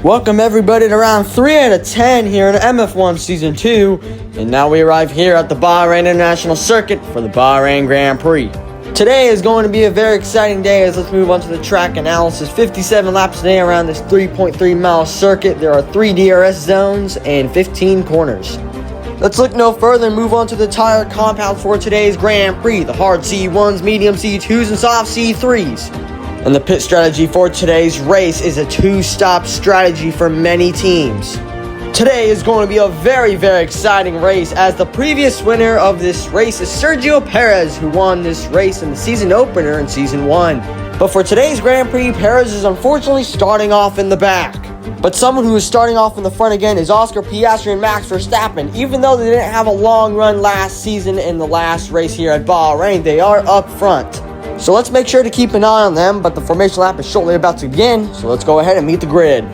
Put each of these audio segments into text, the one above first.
Welcome everybody to round 3 out of 10 here in MF1 Season 2. And now we arrive here at the Bahrain International Circuit for the Bahrain Grand Prix. Today is going to be a very exciting day as let's move on to the track analysis. 57 laps today around this 3.3 mile circuit. There are 3 DRS zones and 15 corners. Let's look no further and move on to the tire compound for today's Grand Prix. The hard C1s, medium C2s, and soft C3s. And the pit strategy for today's race is a 2-stop strategy for many teams. Today is going to be a very exciting race as the previous winner of this race is Sergio Perez, who won this race in the season opener in Season 1. But for today's Grand Prix, Perez is unfortunately starting off in the back. But someone who is starting off in the front again is Oscar Piastri and Max Verstappen. Even though they didn't have a long run last season in the last race here at Bahrain, they are up front. So let's make sure to keep an eye on them, but the formation lap is shortly about to begin, so let's go ahead and meet the grid.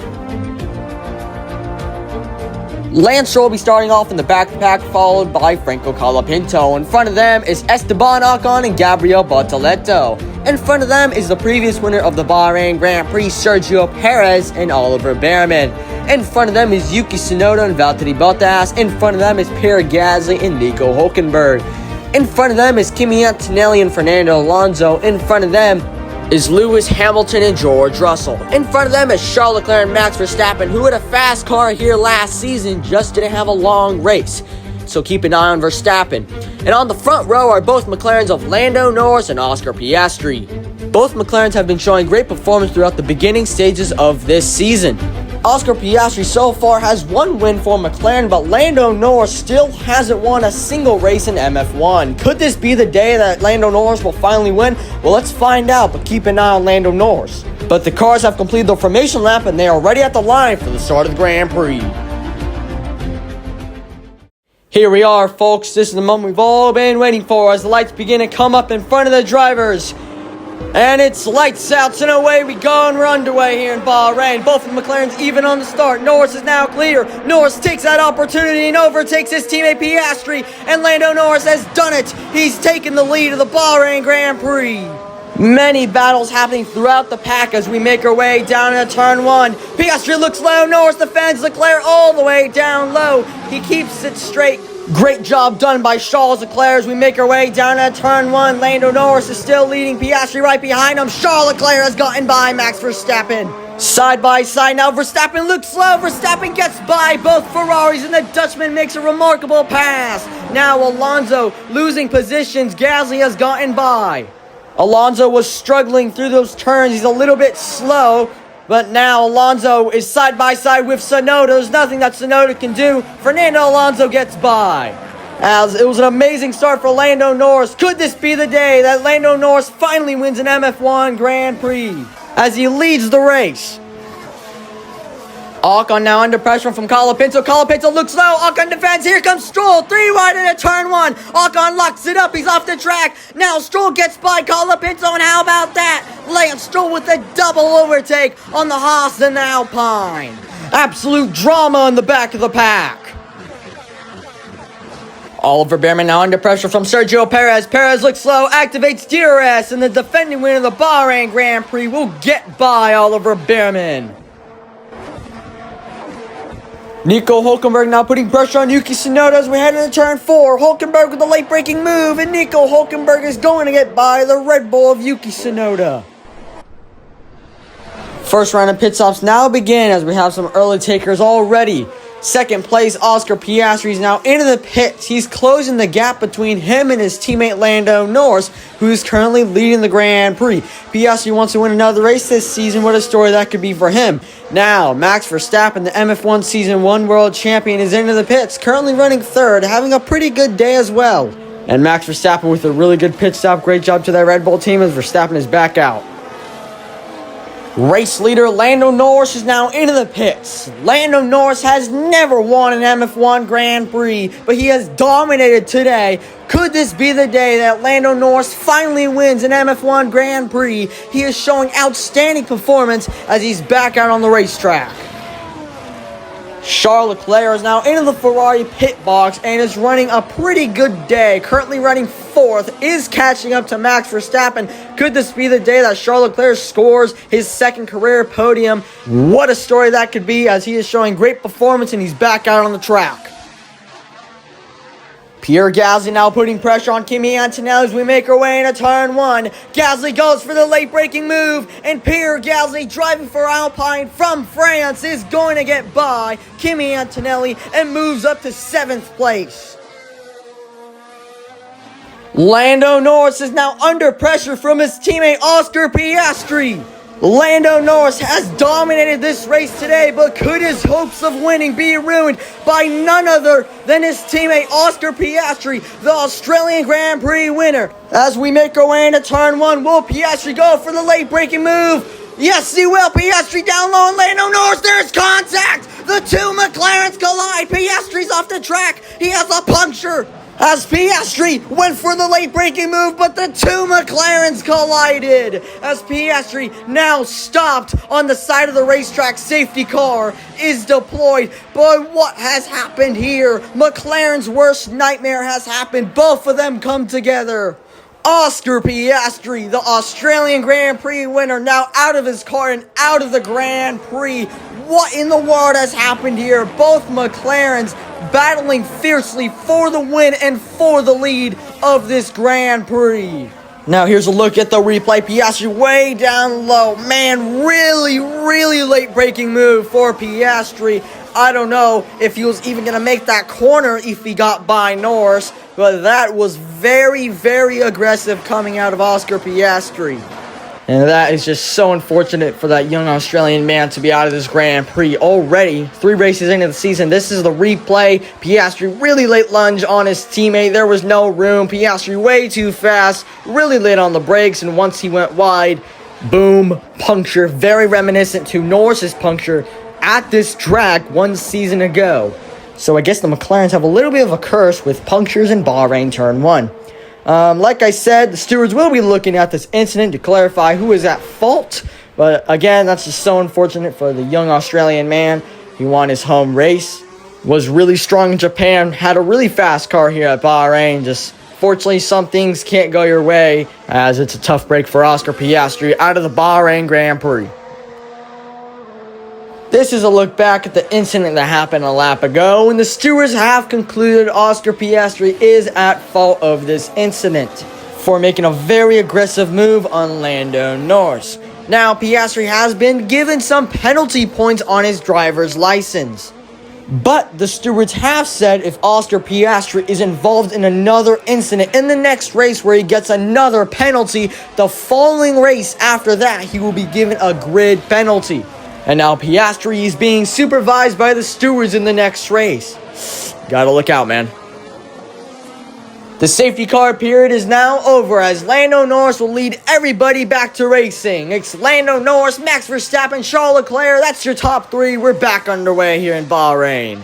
Lance Stroll will be starting off in the back of the pack, followed by Franco Colapinto. In front of them is Esteban Ocon and Gabriel Bortoleto. In front of them is the previous winner of the Bahrain Grand Prix, Sergio Perez and Oliver Behrman. In front of them is Yuki Tsunoda and Valtteri Bottas. In front of them is Pierre Gasly and Nico Hülkenberg. In front of them is Kimi Antonelli and Fernando Alonso. In front of them is Lewis Hamilton and George Russell. In front of them is Charles Leclerc and Max Verstappen, who had a fast car here last season, just didn't have a long race. So keep an eye on Verstappen. And on the front row are both McLarens of Lando Norris and Oscar Piastri. Both McLarens have been showing great performance throughout the beginning stages of this season. Oscar Piastri so far has 1 win for McLaren, but Lando Norris still hasn't won a single race in MF1. Could this be the day that Lando Norris will finally win? Well, let's find out, but keep an eye on Lando Norris. But the cars have completed the formation lap and they are ready at the line for the start of the Grand Prix. Here we are, folks. This is the moment we've all been waiting for as the lights begin to come up in front of the drivers. And it's lights out, and away we go, and we're underway here in Bahrain. Both of the McLarens even on the start. Norris is now clear. Norris takes that opportunity and overtakes his teammate Piastri, and Lando Norris has done it. He's taken the lead of the Bahrain Grand Prix. Many battles happening throughout the pack as we make our way down into turn 1. Piastri looks low. Norris defends Leclerc all the way down low. He keeps it straight. Great job done by Charles Leclerc as we make our way down to turn 1. Lando Norris is still leading Piastri right behind him. Charles Leclerc has gotten by Max Verstappen. Side by side now, Verstappen looks slow. Verstappen gets by both Ferraris and the Dutchman makes a remarkable pass. Now Alonso losing positions. Gasly has gotten by. Alonso was struggling through those turns. He's a little bit slow. But now Alonso is side by side with Tsunoda. There's nothing that Tsunoda can do. Fernando Alonso gets by. As it was an amazing start for Lando Norris. Could this be the day that Lando Norris finally wins an MF1 Grand Prix as he leads the race? Ocon now under pressure from Colapinto. Colapinto looks low. Ocon defends. Here comes Stroll. 3 wide into turn 1. Ocon locks it up. He's off the track. Now Stroll gets by Colapinto. And how about that? Lance Stroll with a double overtake on the Haas and Alpine. Absolute drama in the back of the pack. Oliver Behrman now under pressure from Sergio Perez. Perez looks slow, activates DRS, and the defending winner of the Bahrain Grand Prix will get by Oliver Behrman. Nico Hülkenberg now putting pressure on Yuki Tsunoda as we head into turn 4. Hülkenberg with a late-breaking move, and Nico Hülkenberg is going to get by the Red Bull of Yuki Tsunoda. First round of pit stops now begin as we have some early takers already. Second place, Oscar Piastri is now into the pits. He's closing the gap between him and his teammate Lando Norris, who is currently leading the Grand Prix. Piastri wants to win another race this season. What a story that could be for him. Now, Max Verstappen, the MF1 Season 1 World Champion, is into the pits, currently running 3rd, having a pretty good day as well. And Max Verstappen with a really good pit stop. Great job to that Red Bull team as Verstappen is back out. Race leader Lando Norris is now into the pits. Lando Norris has never won an MF1 Grand Prix, but he has dominated today. Could this be the day that Lando Norris finally wins an MF1 Grand Prix? He is showing outstanding performance as he's back out on the racetrack. Charles Leclerc is now into the Ferrari pit box and is running a pretty good day. Currently running 4th, is catching up to Max Verstappen. Could this be the day that Charles Leclerc scores his 2nd career podium? What a story that could be, as he is showing great performance and he's back out on the track. Pierre Gasly now putting pressure on Kimi Antonelli as we make our way into turn 1. Gasly goes for the late braking move, and Pierre Gasly, driving for Alpine from France, is going to get by Kimi Antonelli and moves up to 7th place. Lando Norris is now under pressure from his teammate Oscar Piastri. Lando Norris has dominated this race today, but could his hopes of winning be ruined by none other than his teammate Oscar Piastri, the Australian Grand Prix winner? As we make our way into turn 1, will Piastri go for the late braking move? Yes, he will. Piastri down low, and Lando Norris, there's contact! The 2 McLarens collide. Piastri's off the track. He has a puncture. As Piastri went for the late braking move, but the 2 McLarens collided. As Piastri, now stopped on the side of the racetrack, safety car is deployed. But what has happened here? McLaren's worst nightmare has happened. Both of them come together. Oscar Piastri, the Australian Grand Prix winner, now out of his car and out of the Grand Prix. What in the world has happened here? Both McLarens battling fiercely for the win and for the lead of this Grand Prix. Now here's a look at the replay. Piastri way down low. Man, really late braking move for Piastri. I don't know if he was even going to make that corner if he got by Norris, but that was very aggressive coming out of Oscar Piastri. And that is just so unfortunate for that young Australian man to be out of this Grand Prix already. 3 races into the season. This is the replay. Piastri really late lunge on his teammate. There was no room. Piastri way too fast. Really late on the brakes. And once he went wide, boom, puncture. Very reminiscent to Norris's puncture at this track 1 season ago. So I guess the McLarens have a little bit of a curse with punctures in Bahrain turn 1. Like I said, the stewards will be looking at this incident to clarify who is at fault. But again, that's just so unfortunate for the young Australian man. He won his home race, was really strong in Japan, had a really fast car here at Bahrain. Just fortunately, some things can't go your way, as it's a tough break for Oscar Piastri out of the Bahrain Grand Prix. This is a look back at the incident that happened a lap ago, and the stewards have concluded Oscar Piastri is at fault of this incident for making a very aggressive move on Lando Norris. Now, Piastri has been given some penalty points on his driver's license, but the stewards have said if Oscar Piastri is involved in another incident in the next race where he gets another penalty, the following race after that, he will be given a grid penalty. And now Piastri is being supervised by the stewards in the next race. Gotta look out, man. The safety car period is now over, as Lando Norris will lead everybody back to racing. It's Lando Norris, Max Verstappen, Charles Leclerc. That's your top 3. We're back underway here in Bahrain.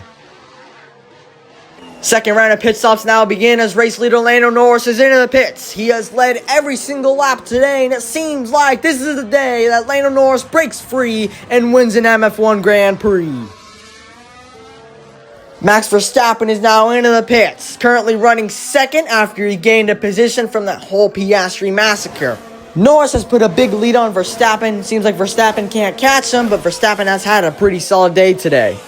Second round of pit stops now begin as race leader Lando Norris is into the pits. He has led every single lap today, and it seems like this is the day that Lando Norris breaks free and wins an MF1 Grand Prix. Max Verstappen is now into the pits, currently running second after he gained a position from that whole Piastri massacre. Norris has put a big lead on Verstappen. Seems like Verstappen can't catch him, but Verstappen has had a pretty solid day today.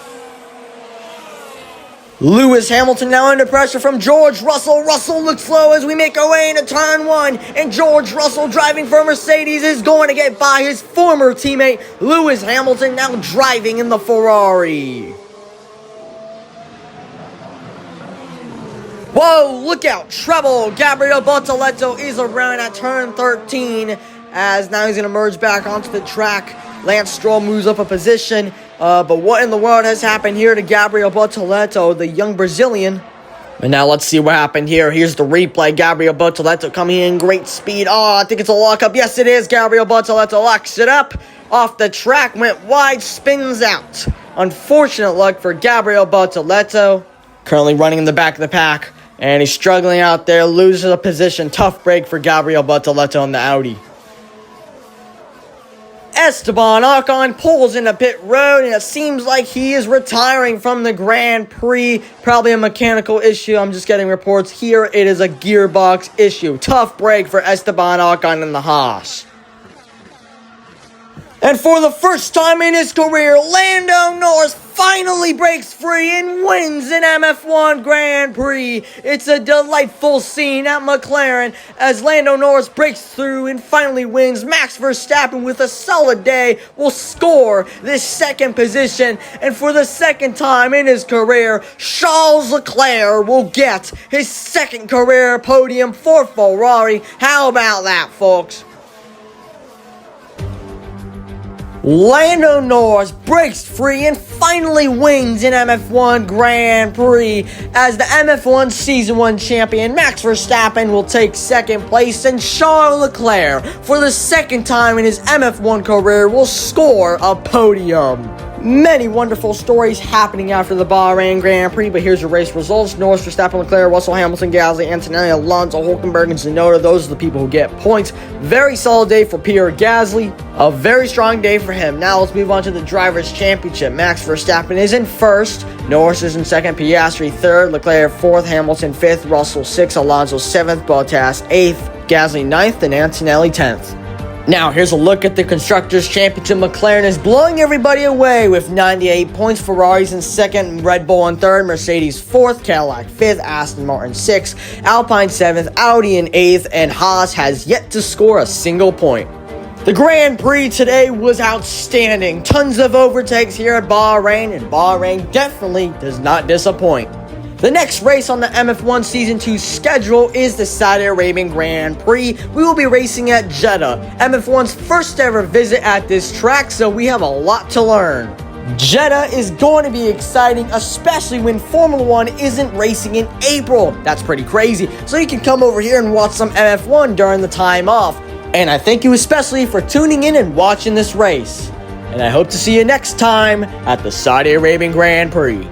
Lewis Hamilton now under pressure from George Russell. Russell looks slow as we make our way into turn 1. And George Russell, driving for Mercedes, is going to get by his former teammate Lewis Hamilton, now driving in the Ferrari. Whoa, look out, trouble. Gabriel Bortoleto is around at turn 13, as now he's going to merge back onto the track. Lance Stroll moves up a position. But what in the world has happened here to Gabriel Bortoleto, the young Brazilian? And now let's see what happened here. Here's the replay. Gabriel Bortoleto coming in great speed. Oh, I think it's a lockup. Yes, it is. Gabriel Bortoleto locks it up. Off the track, went wide, spins out. Unfortunate luck for Gabriel Bortoleto. Currently running in the back of the pack. And he's struggling out there, loses a position. Tough break for Gabriel Bortoleto on the Audi. Esteban Ocon pulls into pit road, and it seems like he is retiring from the Grand Prix. Probably a mechanical issue. I'm just getting reports here. It is a gearbox issue. Tough break for Esteban Ocon in the Haas. And for the first time in his career, Lando Norris finally breaks free and wins an MF1 Grand Prix. It's a delightful scene at McLaren as Lando Norris breaks through and finally wins. Max Verstappen, with a solid day, will score this second position. And for the second time in his career, Charles Leclerc will get his second career podium for Ferrari. How about that, folks? Lando Norris breaks free and finally wins an MF1 Grand Prix as the MF1 Season 1 champion. Max Verstappen will take second place, and Charles Leclerc, for the second time in his MF1 career, will score a podium. Many wonderful stories happening after the Bahrain Grand Prix, but here's your race results. Norris, Verstappen, Leclerc, Russell, Hamilton, Gasly, Antonelli, Alonso, Hulkenberg, and Tsunoda. Those are the people who get points. Very solid day for Pierre Gasly. A very strong day for him. Now let's move on to the Drivers' Championship. Max Verstappen is in first. Norris is in second. Piastri third. Leclerc fourth. Hamilton fifth. Russell sixth. Alonso seventh. Bottas eighth. Gasly ninth. And Antonelli 10th. Now, here's a look at the Constructors' Championship. McLaren is blowing everybody away with 98 points. Ferrari's in second, Red Bull in third, Mercedes fourth, Cadillac fifth, Aston Martin sixth, Alpine seventh, Audi in eighth, and Haas has yet to score a single point. The Grand Prix today was outstanding. Tons of overtakes here at Bahrain, and Bahrain definitely does not disappoint. The next race on the MF1 Season 2 schedule is the Saudi Arabian Grand Prix. We will be racing at Jeddah, MF1's first ever visit at this track, so we have a lot to learn. Jeddah is going to be exciting, especially when Formula 1 isn't racing in April. That's pretty crazy. So you can come over here and watch some MF1 during the time off. And I thank you especially for tuning in and watching this race. And I hope to see you next time at the Saudi Arabian Grand Prix.